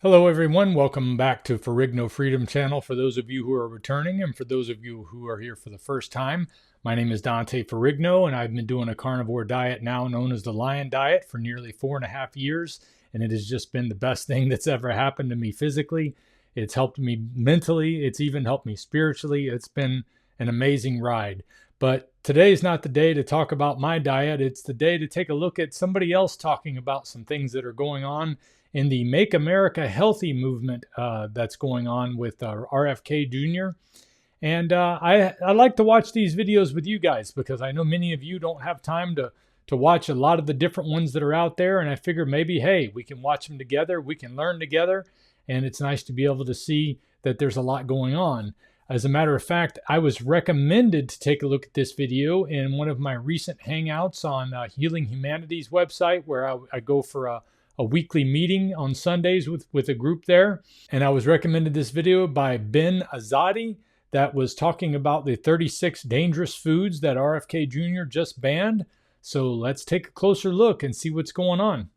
Hello everyone, welcome back to Ferrigno Freedom channel for those of you who are returning and for those of you who are here for the first time. My name is Dante Ferrigno and I've been doing a carnivore diet now known as the Lion Diet for nearly 4.5 years, and it has just been the best thing that's ever happened to me physically. It's helped me mentally, it's even helped me spiritually. It's been an amazing ride. But today is not the day to talk about my diet. It's the day to take a look at somebody else talking about some things that are going on in the Make America Healthy movement that's going on with RFK Jr. And I like to watch these videos with you guys because I know many of you don't have time to watch a lot of the different ones that are out there. And I figure maybe, hey, we can watch them together. We can learn together. And it's nice to be able to see that there's a lot going on. As a matter of fact, I was recommended to take a look at this video in one of my recent hangouts on Healing Humanity's website, where I go for a weekly meeting on Sundays with a group there. And I was recommended this video by Ben Azadi that was talking about the 36 dangerous foods that RFK Jr. just banned. So let's take a closer look and see what's going on.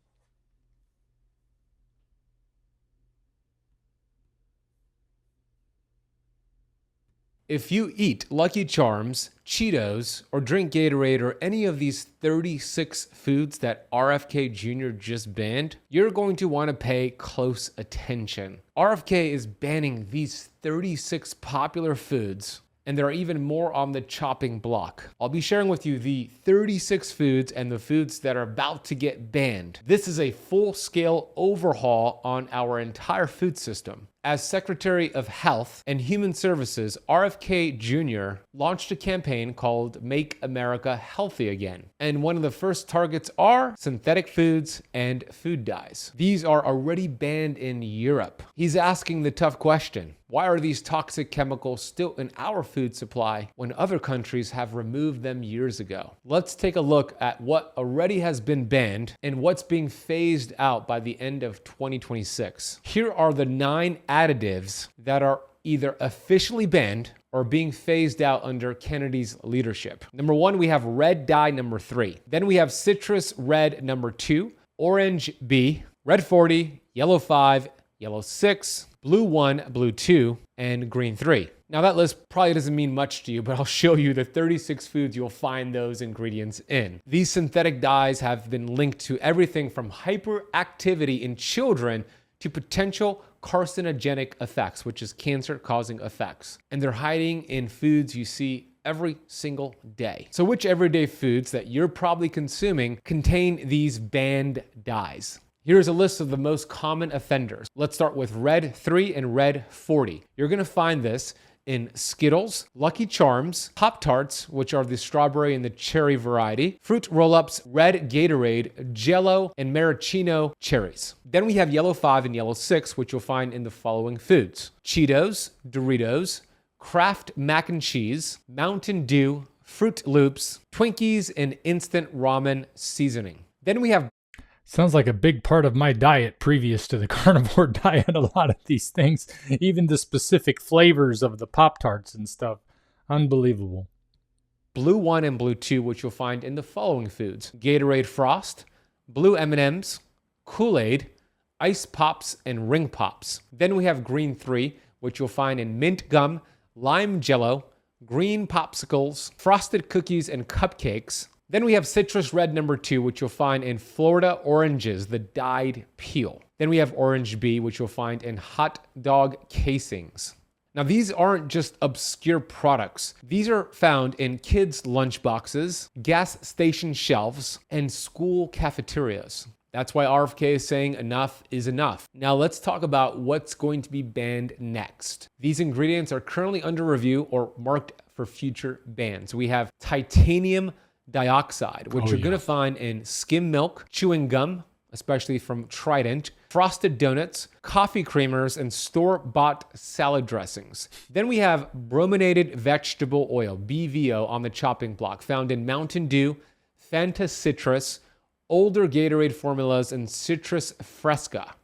If you eat Lucky Charms, Cheetos, or drink Gatorade or any of these 36 foods that RFK Jr. just banned, you're going to want to pay close attention. RFK is banning these 36 popular foods, and there are even more on the chopping block. I'll be sharing with you the 36 foods and the foods that are about to get banned. This is a full-scale overhaul on our entire food system. As Secretary of Health and Human Services, RFK Jr. launched a campaign called Make America Healthy Again. And one of the first targets are synthetic foods and food dyes. These are already banned in Europe. He's asking the tough question: why are these toxic chemicals still in our food supply when other countries have removed them years ago? Let's take a look at what already has been banned and what's being phased out by the end of 2026. Here are the 9 additives that are either officially banned or being phased out under Kennedy's leadership. Number 1, we have red dye number 3. Then we have citrus red number 2, orange B, red 40, yellow 5, yellow 6, blue 1, blue 2, and green 3. Now that list probably doesn't mean much to you, but I'll show you the 36 foods you'll find those ingredients in. These synthetic dyes have been linked to everything from hyperactivity in children to potential carcinogenic effects, which is cancer-causing effects. And they're hiding in foods you see every single day. So which everyday foods that you're probably consuming contain these banned dyes? Here's a list of the most common offenders. Let's start with red 3 and red 40. You're gonna find this in Skittles, Lucky Charms, Pop-Tarts, which are the strawberry and the cherry variety, Fruit Roll-Ups, red Gatorade, Jell-O, and maraschino cherries. Then we have yellow 5 and yellow 6, which you'll find in the following foods: Cheetos, Doritos, Kraft Mac and Cheese, Mountain Dew, Fruit Loops, Twinkies, and instant ramen seasoning. Then we have Sounds like a big part of my diet previous to the carnivore diet, a lot of these things, even the specific flavors of the Pop-Tarts and stuff. Unbelievable. blue 1 and blue 2, which you'll find in the following foods: Gatorade Frost, blue M&Ms, Kool-Aid, Ice Pops, and Ring Pops. Then we have green 3, which you'll find in mint gum, lime jello, green popsicles, frosted cookies, and cupcakes. Then we have citrus red number 2, which you'll find in Florida oranges, the dyed peel. Then we have orange B, which you'll find in hot dog casings. Now, these aren't just obscure products. These are found in kids' lunchboxes, gas station shelves, and school cafeterias. That's why RFK is saying enough is enough. Now let's talk about what's going to be banned next. These ingredients are currently under review or marked for future bans. We have titanium dioxide, which you're going to find in skim milk, chewing gum, especially from Trident, frosted donuts, coffee creamers, and store-bought salad dressings. Then we have brominated vegetable oil, BVO, on the chopping block, found in Mountain Dew, Fanta Citrus, older Gatorade formulas, and Citrus Fresca.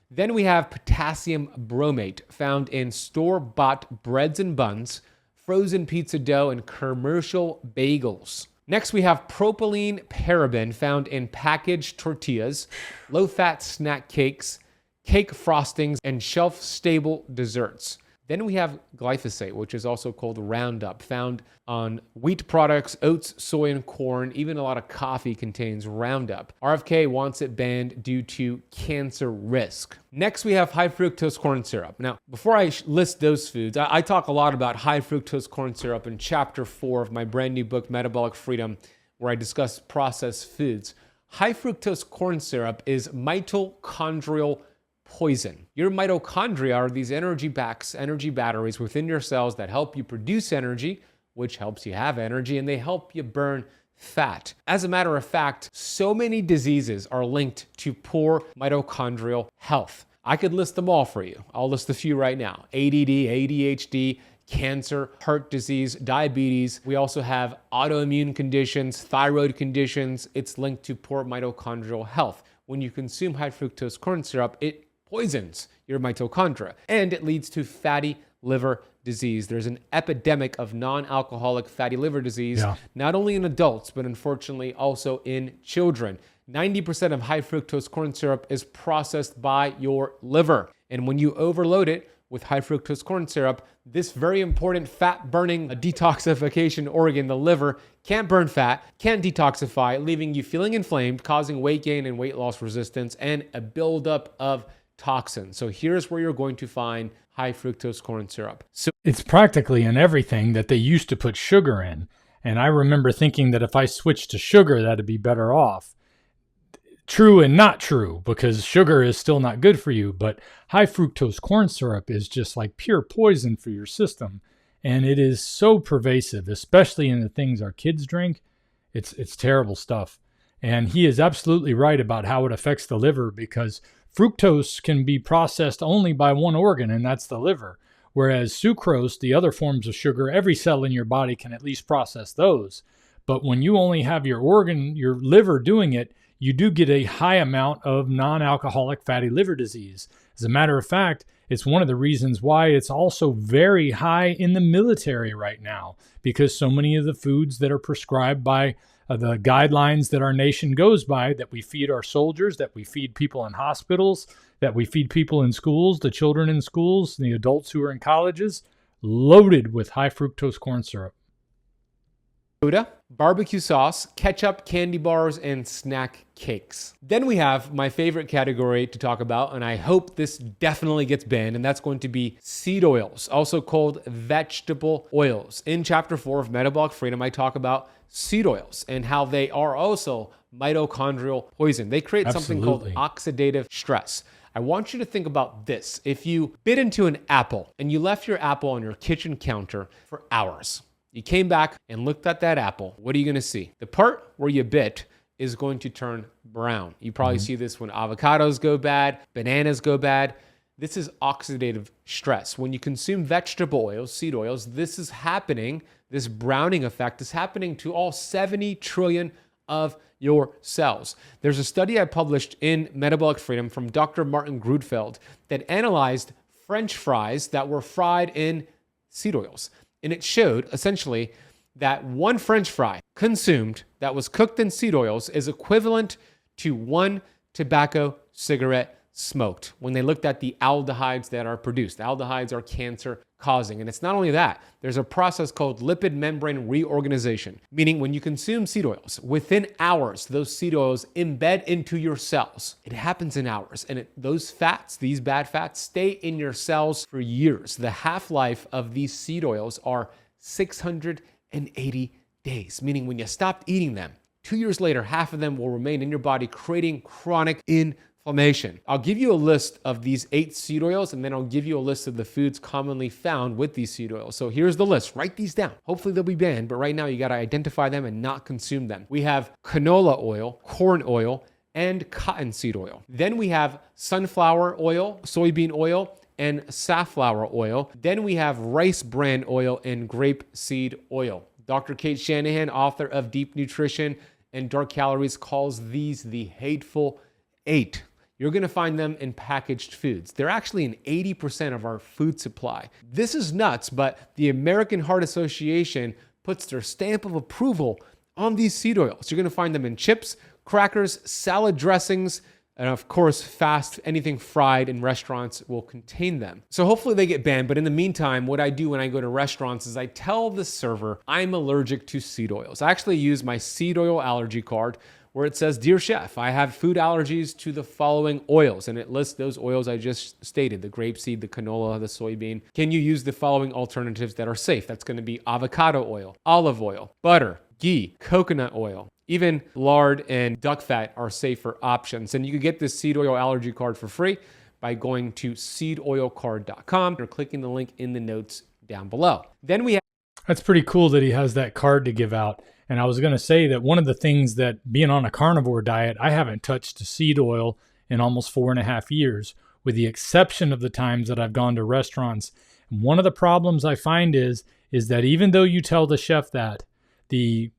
Then we have potassium bromate, found in store-bought breads and buns, frozen pizza dough, and commercial bagels. Next, we have propylene paraben, found in packaged tortillas, low-fat snack cakes, cake frostings, and shelf-stable desserts. Then we have glyphosate, which is also called Roundup, found on wheat products, oats, soy, and corn. Even a lot of coffee contains Roundup. RFK wants it banned due to cancer risk. Next, we have high fructose corn syrup. Now, before I list those foods, I talk a lot about high fructose corn syrup in chapter 4 of my brand new book, Metabolic Freedom, where I discuss processed foods. High fructose corn syrup is mitochondrial poison. Your mitochondria are these energy batteries within your cells that help you produce energy, which helps you have energy, and they help you burn fat. As a matter of fact, so many diseases are linked to poor mitochondrial health. I could list them all for you. I'll list a few right now. ADD, ADHD, cancer, heart disease, diabetes. We also have autoimmune conditions, thyroid conditions. It's linked to poor mitochondrial health. When you consume high fructose corn syrup, it poisons your mitochondria, and it leads to fatty liver disease. There's an epidemic of non-alcoholic fatty liver disease, not only in adults, but unfortunately also in children. 90% of high fructose corn syrup is processed by your liver. And when you overload it with high fructose corn syrup, this very important fat-burning detoxification organ, the liver, can't burn fat, can't detoxify, leaving you feeling inflamed, causing weight gain and weight loss resistance, and a buildup of toxins. So here's where you're going to find high fructose corn syrup. So it's practically in everything that they used to put sugar in. And I remember thinking that if I switched to sugar, that'd be better off. True and not true, because sugar is still not good for you, but high fructose corn syrup is just like pure poison for your system. And it is so pervasive, especially in the things our kids drink. It's terrible stuff. And he is absolutely right about how it affects the liver, because fructose can be processed only by one organ, and that's the liver. Whereas sucrose, the other forms of sugar, every cell in your body can at least process those. But when you only have your liver doing it, you do get a high amount of non-alcoholic fatty liver disease. As a matter of fact, it's one of the reasons why it's also very high in the military right now, because so many of the foods that are prescribed by the guidelines that our nation goes by, that we feed our soldiers, that we feed people in hospitals, that we feed people in schools, the children in schools, the adults who are in colleges, loaded with high fructose corn syrup. Soda, barbecue sauce, ketchup, candy bars, and snack cakes. Then we have my favorite category to talk about, and I hope this definitely gets banned, and that's going to be seed oils, also called vegetable oils. In chapter 4 of Metabolic Freedom, I talk about seed oils and how they are also mitochondrial poison. They create something called oxidative stress. I want you to think about this. If you bit into an apple and you left your apple on your kitchen counter for hours, you came back and looked at that apple, what are you going to see? The part where you bit is going to turn brown. You probably see this when avocados go bad, bananas go bad. This is oxidative stress. When you consume vegetable oils, seed oils, this is happening. This browning effect is happening to all 70 trillion of your cells. There's a study I published in Metabolic Freedom from Dr. Martin Grudfeld that analyzed French fries that were fried in seed oils. And it showed essentially that one French fry consumed that was cooked in seed oils is equivalent to one tobacco cigarette smoked when they looked at the aldehydes that are produced. The aldehydes are cancer causing. And it's not only that, there's a process called lipid membrane reorganization, meaning when you consume seed oils, within hours, those seed oils embed into your cells. It happens in hours. And those fats, these bad fats, stay in your cells for years. The half-life of these seed oils are 680 days, meaning when you stopped eating them, 2 years later, half of them will remain in your body, creating chronic inflammation. I'll give you a list of these 8 seed oils, and then I'll give you a list of the foods commonly found with these seed oils. So here's the list. Write these down. Hopefully they'll be banned, but right now you got to identify them and not consume them. We have canola oil, corn oil, and cottonseed oil. Then we have sunflower oil, soybean oil, and safflower oil. Then we have rice bran oil and grapeseed oil. Dr. Kate Shanahan, author of Deep Nutrition and Dark Calories, calls these the hateful 8. You're going to find them in packaged foods. They're actually in 80% of our food supply. This is nuts, but the American Heart Association puts their stamp of approval on these seed oils. You're going to find them in chips, crackers, salad dressings, And of course, anything fried in restaurants will contain them. So hopefully they get banned. But in the meantime, what I do when I go to restaurants is I tell the server I'm allergic to seed oils. I actually use my seed oil allergy card where it says, "Dear chef, I have food allergies to the following oils." And it lists those oils I just stated, the grapeseed, the canola, the soybean. Can you use the following alternatives that are safe? That's going to be avocado oil, olive oil, butter, ghee, coconut oil. Even lard and duck fat are safer options. And you can get this seed oil allergy card for free by going to seedoilcard.com or clicking the link in the notes down below. Then we have That's pretty cool that he has that card to give out. And I was going to say that one of the things that being on a carnivore diet, I haven't touched a seed oil in almost 4.5 years, with the exception of the times that I've gone to restaurants. And one of the problems I find is that even though you tell the chef that, the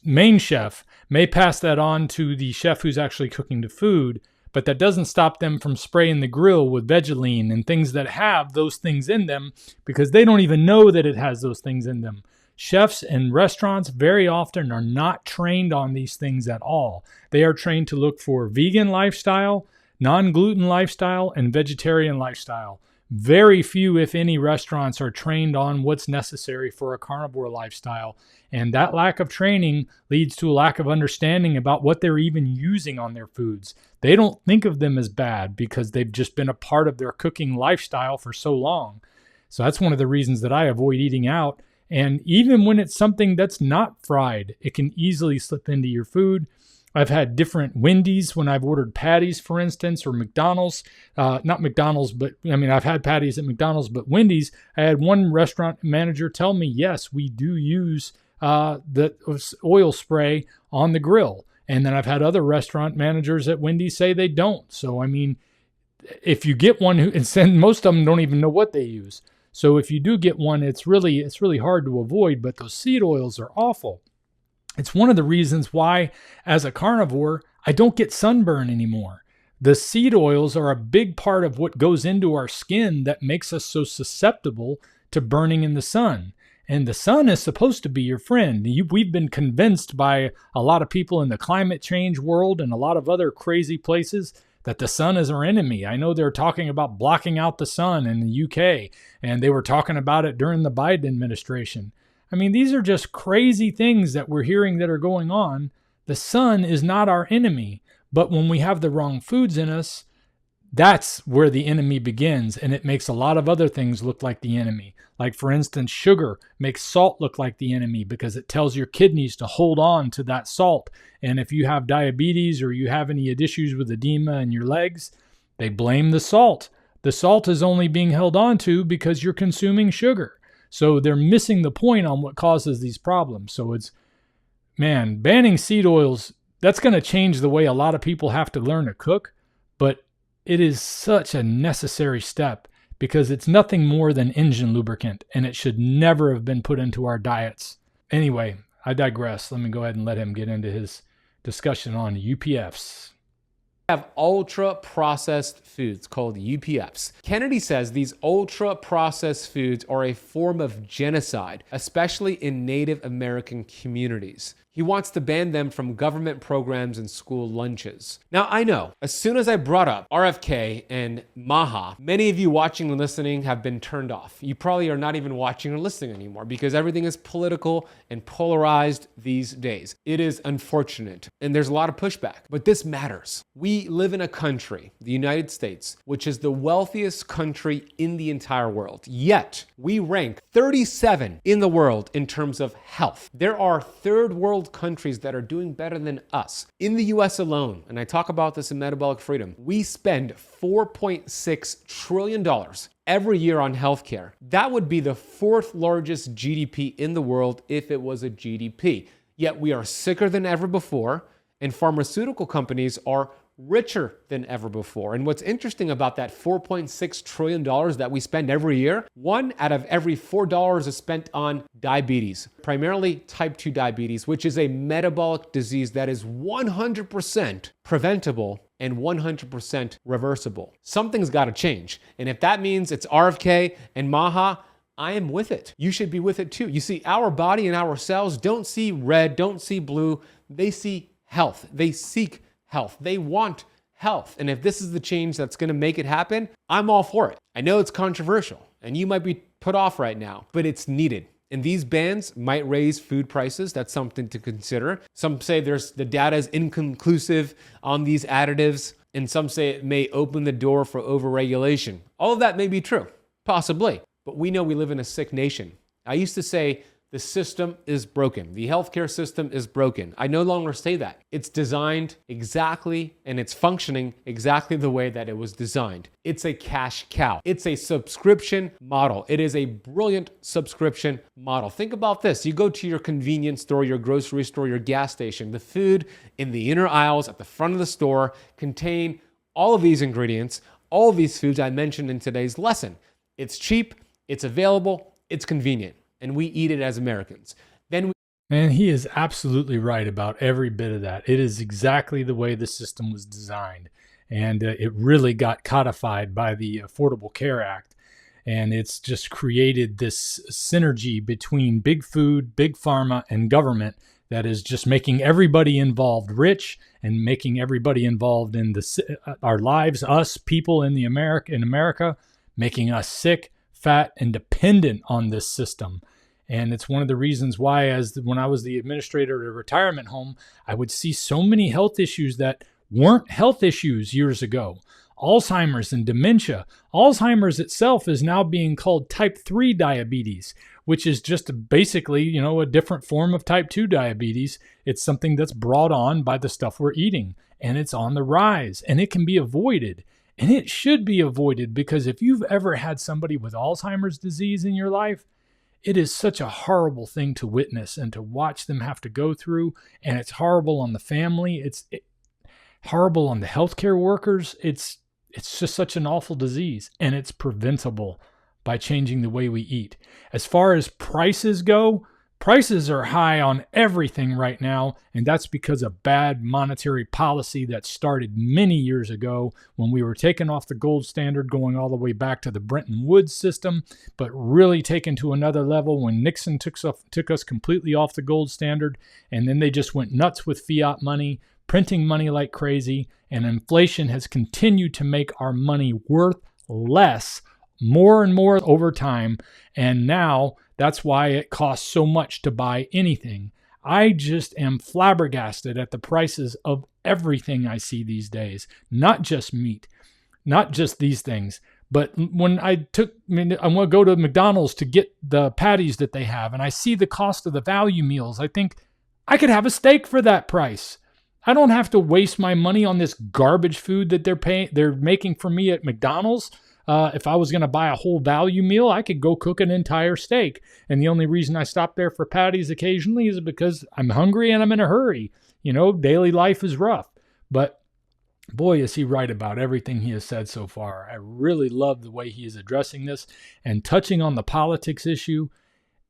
main chef may pass that on to the chef who's actually cooking the food, but that doesn't stop them from spraying the grill with Vegeline and things that have those things in them, because they don't even know that it has those things in them. Chefs and restaurants very often are not trained on these things at all. They are trained to look for vegan lifestyle, non-gluten lifestyle, and vegetarian lifestyle. Very few, if any, restaurants are trained on what's necessary for a carnivore lifestyle. And that lack of training leads to a lack of understanding about what they're even using on their foods. They don't think of them as bad because they've just been a part of their cooking lifestyle for so long. So that's one of the reasons that I avoid eating out. And even when it's something that's not fried, it can easily slip into your food. I've had different Wendy's when I've ordered patties, for instance, or McDonald's. Not McDonald's, but I've had patties at McDonald's, but Wendy's. I had one restaurant manager tell me, yes, we do use the oil spray on the grill. And then I've had other restaurant managers at Wendy's say they don't. So, if you get one and most of them don't even know what they use. So if you do get one, it's really hard to avoid, but those seed oils are awful. It's one of the reasons why, as a carnivore, I don't get sunburn anymore. The seed oils are a big part of what goes into our skin that makes us so susceptible to burning in the sun. And the sun is supposed to be your friend. We've been convinced by a lot of people in the climate change world and a lot of other crazy places that the sun is our enemy. I know they're talking about blocking out the sun in the UK, and they were talking about it during the Biden administration. These are just crazy things that we're hearing that are going on. The sun is not our enemy, but when we have the wrong foods in us, that's where the enemy begins, and it makes a lot of other things look like the enemy. Like, for instance, sugar makes salt look like the enemy because it tells your kidneys to hold on to that salt. And if you have diabetes or you have any issues with edema in your legs, they blame the salt. The salt is only being held on to because you're consuming sugar. So they're missing the point on what causes these problems. So banning seed oils, that's going to change the way a lot of people have to learn to cook, but it is such a necessary step because it's nothing more than engine lubricant, and it should never have been put into our diets. Anyway, I digress. Let me go ahead and let him get into his discussion on UPFs. Have ultra-processed foods called UPFs. Kennedy says these ultra-processed foods are a form of genocide, especially in Native American communities. He wants to ban them from government programs and school lunches. Now, I know, as soon as I brought up RFK and Maha, many of you watching and listening have been turned off. You probably are not even watching or listening anymore because everything is political and polarized these days. It is unfortunate, and there's a lot of pushback, but this matters. We live in a country, the United States, which is the wealthiest country in the entire world. Yet, we rank 37 in the world in terms of health. There are third world countries that are doing better than us. In the US alone, and I talk about this in Metabolic Freedom, we spend $4.6 trillion every year on healthcare. That would be the fourth largest GDP in the world if it was a GDP. Yet we are sicker than ever before, and pharmaceutical companies are richer than ever before. And what's interesting about that $4.6 trillion that we spend every year, 1 out of every $4 is spent on diabetes, primarily type 2 diabetes, which is a metabolic disease that is 100% preventable and 100% reversible. Something's got to change. And if that means it's RFK and Maha, I am with it. You should be with it too. You see, our body and our cells don't see red, don't see blue. They see health. They seek health. They want health. And if this is the change that's going to make it happen, I'm all for it. I know it's controversial and you might be put off right now, but it's needed. And these bans might raise food prices. That's something to consider. Some say the data is inconclusive on these additives, and some say it may open the door for overregulation. All of that may be true, possibly, but we know we live in a sick nation. I used to say the system is broken. The healthcare system is broken. I no longer say that. It's designed exactly and it's functioning exactly the way that it was designed. It's a cash cow. It's a subscription model. It is a brilliant subscription model. Think about this. You go to your convenience store, your grocery store, your gas station. The food in the inner aisles at the front of the store contain all of these ingredients, all of these foods I mentioned in today's lesson. It's cheap, it's available, it's convenient, and we eat it as Americans. And he is absolutely right about every bit of that. It is exactly the way the system was designed. And it really got codified by the Affordable Care Act. And it's just created this synergy between big food, big pharma, and government that is just making everybody involved rich and making everybody involved in our lives, us people in America, making us sick, fat, and dependent on this system. And it's one of the reasons why, when I was the administrator at a retirement home, I would see so many health issues that weren't health issues years ago. Alzheimer's and dementia. Alzheimer's itself is now being called type 3 diabetes, which is just basically, a different form of type 2 diabetes. It's something that's brought on by the stuff we're eating, and it's on the rise, and it can be avoided. And it should be avoided, because if you've ever had somebody with Alzheimer's disease in your life, it is such a horrible thing to witness and to watch them have to go through. And it's horrible on the family. It's horrible on the healthcare workers. It's just such an awful disease, and it's preventable by changing the way we eat. As far as prices go, prices are high on everything right now, and that's because of bad monetary policy that started many years ago when we were taken off the gold standard, going all the way back to the Bretton Woods system, but really taken to another level when Nixon took us completely off the gold standard, and then they just went nuts with fiat money, printing money like crazy, and inflation has continued to make our money worth less, more and more over time, and now that's why it costs so much to buy anything. I just am flabbergasted at the prices of everything I see these days, not just meat, not just these things. But when I want to go to McDonald's to get the patties that they have, and I see the cost of the value meals, I think I could have a steak for that price. I don't have to waste my money on this garbage food that they're making for me at McDonald's. If I was going to buy a whole value meal, I could go cook an entire steak. And the only reason I stop there for patties occasionally is because I'm hungry and I'm in a hurry. Daily life is rough. But boy, is he right about everything he has said so far. I really love the way he is addressing this and touching on the politics issue.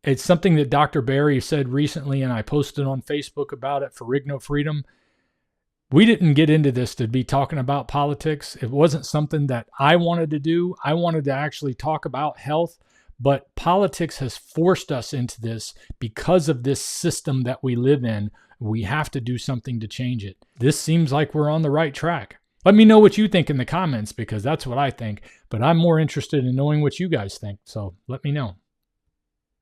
It's something that Dr. Barry said recently, and I posted on Facebook about it, Ferrigno Freedom. We didn't get into this to be talking about politics. It wasn't something that I wanted to do. I wanted to actually talk about health, but politics has forced us into this because of this system that we live in. We have to do something to change it. This seems like we're on the right track. Let me know what you think in the comments, because that's what I think, but I'm more interested in knowing what you guys think. So let me know.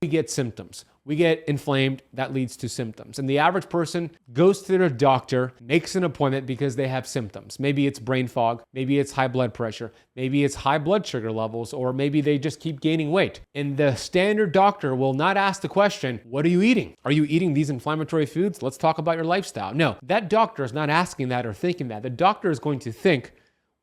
We get symptoms. We get inflamed, that leads to symptoms. And the average person goes to their doctor, makes an appointment because they have symptoms. Maybe it's brain fog, maybe it's high blood pressure, maybe it's high blood sugar levels, or maybe they just keep gaining weight. And the standard doctor will not ask the question, what are you eating? Are you eating these inflammatory foods? Let's talk about your lifestyle. No, that doctor is not asking that or thinking that. The doctor is going to think,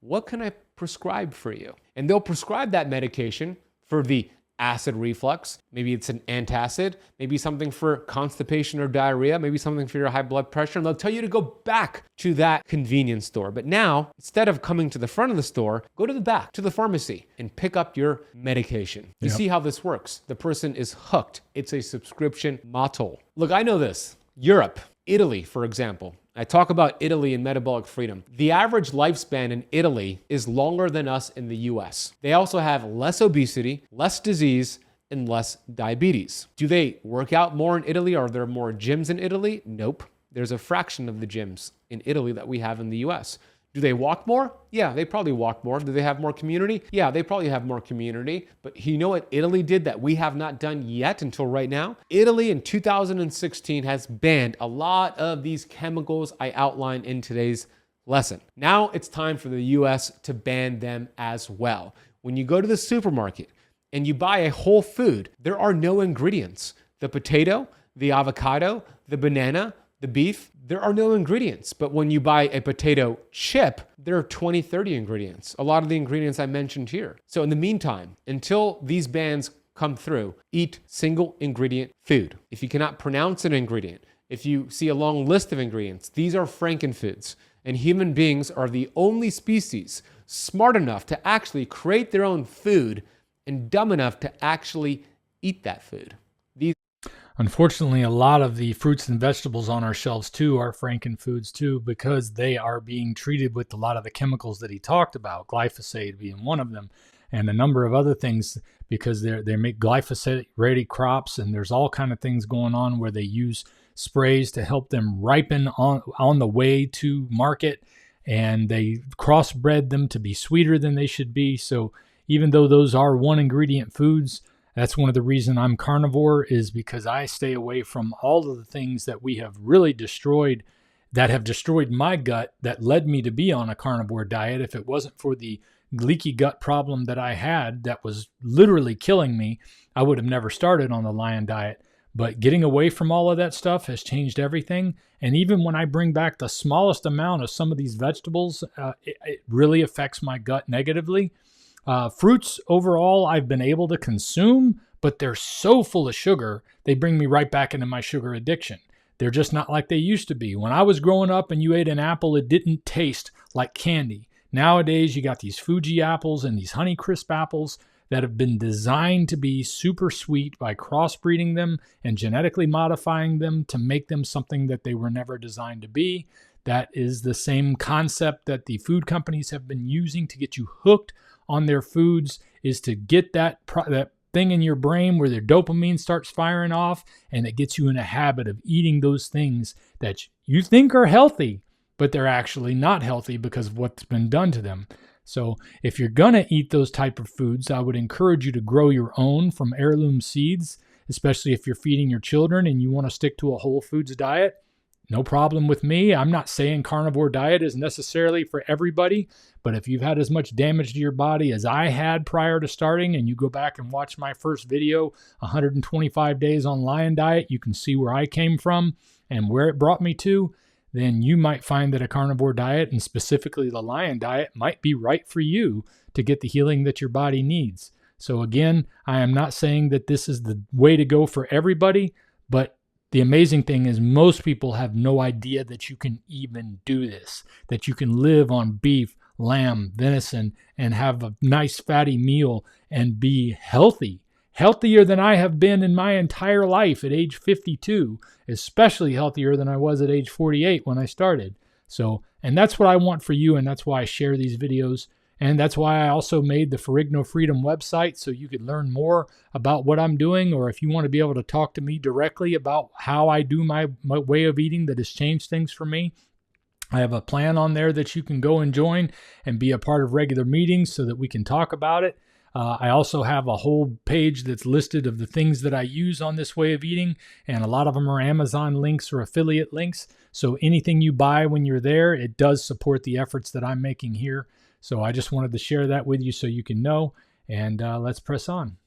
what can I prescribe for you? And they'll prescribe that medication for the acid reflux, maybe it's an antacid, maybe something for constipation or diarrhea, maybe something for your high blood pressure, and they'll tell you to go back to that convenience store. But now, instead of coming to the front of the store, go to the back, to the pharmacy, and pick up your medication. You see how this works. The person is hooked. It's a subscription model. Look, I know this. Europe, Italy, for example. I talk about Italy and metabolic freedom. The average lifespan in Italy is longer than us in the US. They also have less obesity, less disease, and less diabetes. Do they work out more in Italy? Are there more gyms in Italy? Nope. There's a fraction of the gyms in Italy that we have in the US. Do they walk more? Yeah, they probably walk more. Do they have more community? Yeah, they probably have more community. But you know what Italy did that we have not done yet until right now? Italy in 2016 has banned a lot of these chemicals I outlined in today's lesson. Now it's time for the US to ban them as well. When you go to the supermarket and you buy a whole food, there are no ingredients. The potato, the avocado, the banana, the beef, there are no ingredients. But when you buy a potato chip, there are 20, 30 ingredients. A lot of the ingredients I mentioned here. So in the meantime, until these bans come through, eat single ingredient food. If you cannot pronounce an ingredient, if you see a long list of ingredients, these are frankenfoods. And human beings are the only species smart enough to actually create their own food and dumb enough to actually eat that food. Unfortunately, a lot of the fruits and vegetables on our shelves too are frankenfoods too, because they are being treated with a lot of the chemicals that he talked about, glyphosate being one of them, and a number of other things, because they make glyphosate-ready crops, and there's all kind of things going on where they use sprays to help them ripen on the way to market, and they crossbred them to be sweeter than they should be. So even though those are one ingredient foods, that's one of the reasons I'm carnivore, is because I stay away from all of the things that we have really destroyed, that have destroyed my gut, that led me to be on a carnivore diet. If it wasn't for the leaky gut problem that I had that was literally killing me, I would have never started on the Lion diet. But getting away from all of that stuff has changed everything. And even when I bring back the smallest amount of some of these vegetables, it really affects my gut negatively. Fruits overall, I've been able to consume, but they're so full of sugar, they bring me right back into my sugar addiction. They're just not like they used to be. When I was growing up and you ate an apple, it didn't taste like candy. Nowadays, you got these Fuji apples and these Honeycrisp apples that have been designed to be super sweet by crossbreeding them and genetically modifying them to make them something that they were never designed to be. That is the same concept that the food companies have been using to get you hooked on their foods, is to get that thing in your brain where their dopamine starts firing off, and it gets you in a habit of eating those things that you think are healthy, but they're actually not healthy because of what's been done to them. So if you're going to eat those type of foods, I would encourage you to grow your own from heirloom seeds, especially if you're feeding your children and you want to stick to a whole foods diet. No problem with me. I'm not saying carnivore diet is necessarily for everybody, but if you've had as much damage to your body as I had prior to starting, and you go back and watch my first video, 125 days on Lion diet, you can see where I came from and where it brought me to, then you might find that a carnivore diet, and specifically the Lion diet, might be right for you to get the healing that your body needs. So again, I am not saying that this is the way to go for everybody, but the amazing thing is most people have no idea that you can even do this, that you can live on beef, lamb, venison, and have a nice fatty meal and be healthy, healthier than I have been in my entire life at age 52, especially healthier than I was at age 48 when I started. So, and that's what I want for you, and that's why I share these videos. And that's why I also made the Ferrigno Freedom website, so you could learn more about what I'm doing, or if you want to be able to talk to me directly about how I do my way of eating that has changed things for me. I have a plan on there that you can go and join and be a part of regular meetings so that we can talk about it. I also have a whole page that's listed of the things that I use on this way of eating, and a lot of them are Amazon links or affiliate links. So anything you buy when you're there, it does support the efforts that I'm making here. So I just wanted to share that with you so you can know, and let's press on.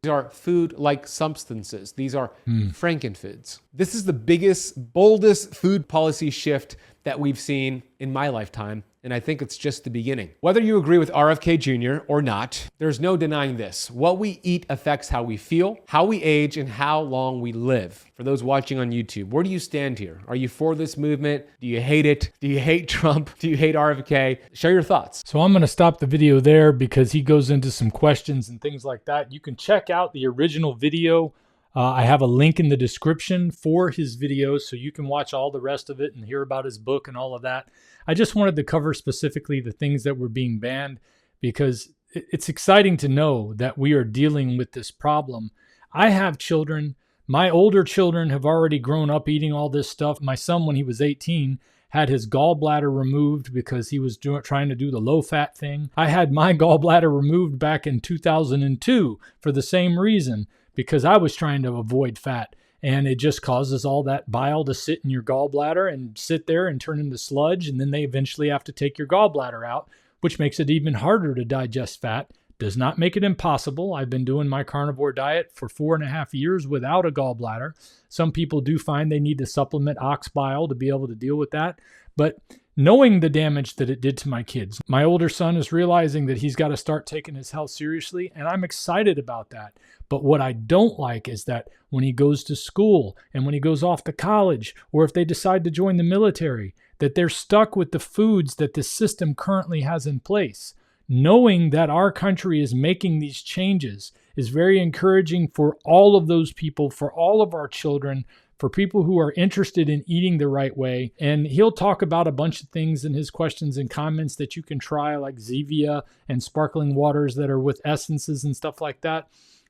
These are food-like substances. These are frankenfoods. This is the biggest, boldest food policy shift that we've seen in my lifetime, and I think it's just the beginning. Whether you agree with RFK Jr. or not, there's no denying this. What we eat affects how we feel, how we age, and how long we live. For those watching on YouTube, where do you stand here? Are you for this movement? Do you hate it? Do you hate Trump? Do you hate RFK? Share your thoughts. So I'm going to stop the video there because he goes into some questions and things like that. You can check out the original video. I have a link in the description for his videos, so you can watch all the rest of it and hear about his book and all of that. I just wanted to cover specifically the things that were being banned, because it's exciting to know that we are dealing with this problem. I have children. My older children have already grown up eating all this stuff. My son, when he was 18, had his gallbladder removed because he was trying to do the low-fat thing. I had my gallbladder removed back in 2002 for the same reason, because I was trying to avoid fat. And it just causes all that bile to sit in your gallbladder and sit there and turn into sludge. And then they eventually have to take your gallbladder out, which makes it even harder to digest fat. Does not make it impossible. I've been doing my carnivore diet for 4.5 years without a gallbladder. Some people do find they need to supplement ox bile to be able to deal with that. But knowing the damage that it did to my kids, my older son is realizing that he's got to start taking his health seriously, and I'm excited about that. But what I don't like is that when he goes to school and when he goes off to college, or if they decide to join the military, that they're stuck with the foods that the system currently has in place. Knowing that our country is making these changes is very encouraging for all of those people, for all of our children, for people who are interested in eating the right way. And he'll talk about a bunch of things in his questions and comments that you can try, like Zevia and sparkling waters that are with essences and stuff like that.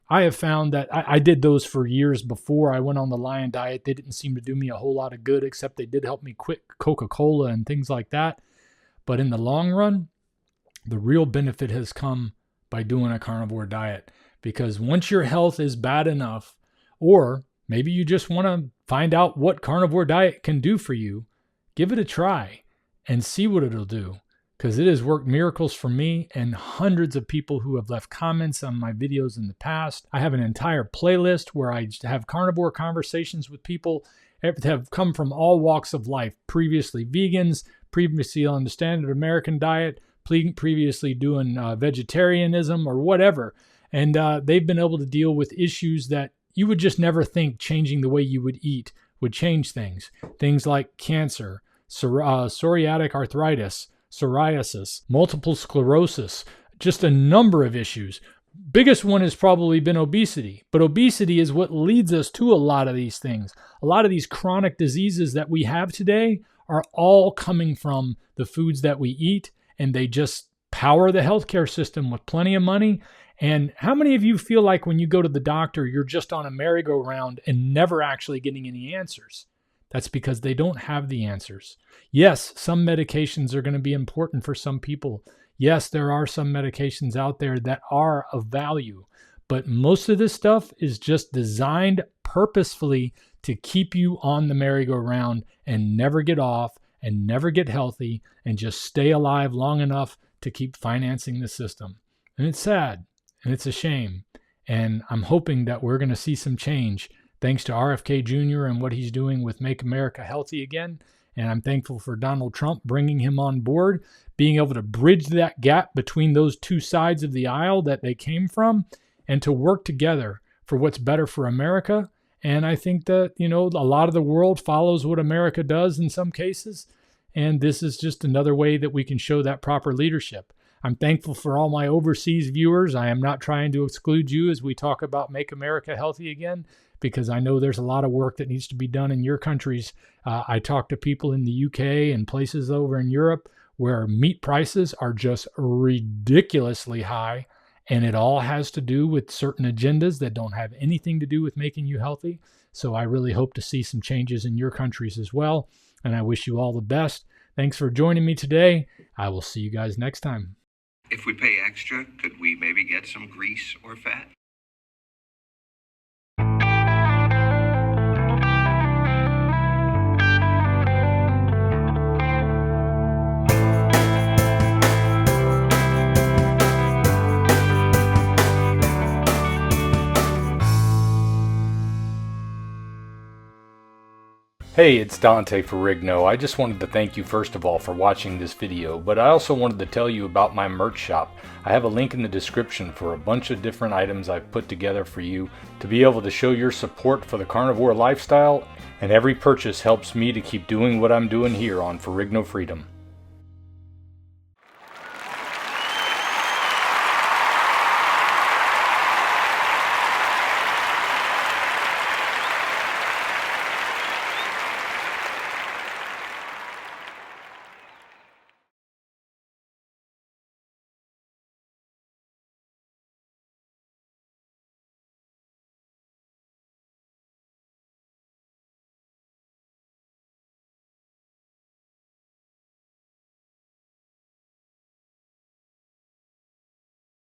I have found that I did those for years before I went on the Lion diet. They didn't seem to do me a whole lot of good, except they did help me quit Coca-Cola and things like that. But in the long run, the real benefit has come by doing a carnivore diet, because once your health is bad enough, or maybe you just want to find out what carnivore diet can do for you, give it a try and see what it'll do, because it has worked miracles for me and hundreds of people who have left comments on my videos in the past. I have an entire playlist where I have carnivore conversations with people that have come from all walks of life, previously vegans, previously on the standard American diet, previously doing vegetarianism or whatever. And they've been able to deal with issues that you would just never think changing the way you would eat would change things. Things like cancer, psoriatic arthritis, psoriasis, multiple sclerosis, just a number of issues. Biggest one has probably been obesity, but obesity is what leads us to a lot of these things. A lot of these chronic diseases that we have today are all coming from the foods that we eat, and they just power the healthcare system with plenty of money. And how many of you feel like when you go to the doctor, you're just on a merry-go-round and never actually getting any answers? That's because they don't have the answers. Yes, some medications are going to be important for some people. Yes, there are some medications out there that are of value, but most of this stuff is just designed purposefully to keep you on the merry-go-round and never get off and never get healthy and just stay alive long enough to keep financing the system. And it's sad and it's a shame. And I'm hoping that we're going to see some change thanks to RFK Jr. and what he's doing with Make America Healthy Again. And I'm thankful for Donald Trump bringing him on board, being able to bridge that gap between those two sides of the aisle that they came from, and to work together for what's better for America. And I think that, a lot of the world follows what America does in some cases. And this is just another way that we can show that proper leadership. I'm thankful for all my overseas viewers. I am not trying to exclude you as we talk about Make America Healthy Again, because I know there's a lot of work that needs to be done in your countries. I talk to people in the UK and places over in Europe where meat prices are just ridiculously high. And it all has to do with certain agendas that don't have anything to do with making you healthy. So I really hope to see some changes in your countries as well. And I wish you all the best. Thanks for joining me today. I will see you guys next time. If we pay extra, could we maybe get some grease or fat? Hey, it's Dante Ferrigno. I just wanted to thank you first of all for watching this video, but I also wanted to tell you about my merch shop. I have a link in the description for a bunch of different items I've put together for you to be able to show your support for the carnivore lifestyle, and every purchase helps me to keep doing what I'm doing here on Ferrigno Freedom.